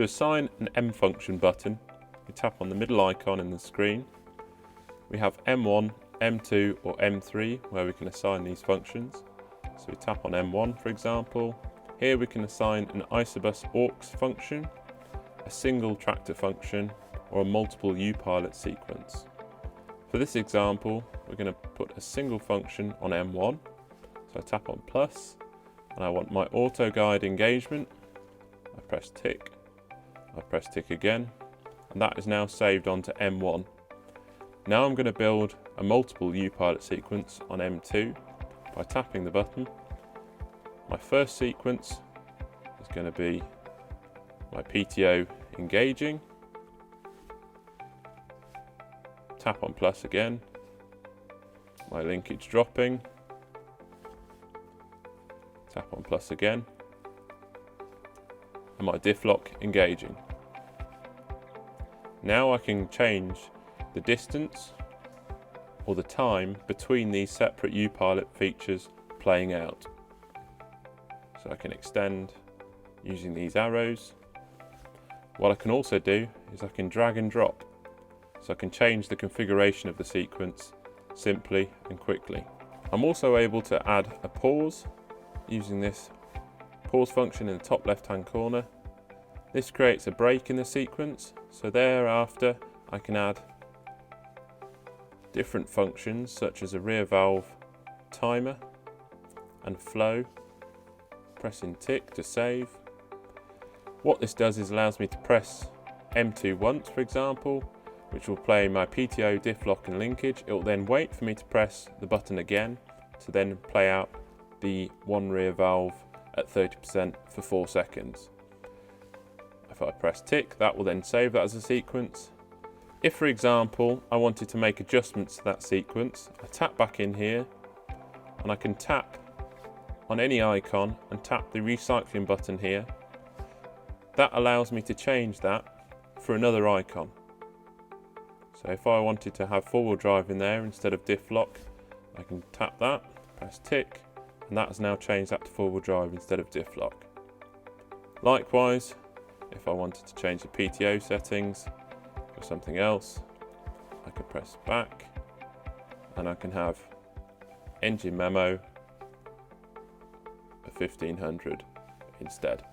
To assign an M function button, we tap on the middle icon in the screen. We have M1, M2 or M3 where we can assign these functions. So we tap on M1 for example. Here we can assign an isobus aux function, a single tractor function or a multiple upilot sequence. For this example, we're going to put a single function on M1. So I tap on plus and I want my auto guide engagement. I press tick, I press tick again, and that is now saved onto M1. Now I'm going to build a multiple upilot sequence on M2 by tapping the button. My first sequence is going to be my PTO engaging. Tap on plus again, my linkage dropping, tap on plus again, and my diff lock engaging. Now I can change the distance or the time between these separate upilot features playing out. So I can extend using these arrows. What I can also do is I can drag and drop. So I can change the configuration of the sequence simply and quickly. I'm also able to add a pause using this pause function in the top left hand corner. This creates a break in the sequence, so thereafter I can add different functions such as a rear valve timer and flow, pressing tick to save. What this does is allows me to press M2 once for example, which will play my PTO, diff lock and linkage. It will then wait for me to press the button again to then play out the one rear valve at 30% for 4 seconds. If I press tick, that will then save that as a sequence. If for example I wanted to make adjustments to that sequence, I tap back in here and I can tap on any icon and tap the recycling button here. That allows me to change that for another icon. So if I wanted to have four-wheel drive in there instead of diff lock, I can tap that, press tick, and that has now changed that to four-wheel drive instead of diff lock. Likewise, if I wanted to change the PTO settings for something else, I can press back and I can have engine memo of 1500 instead.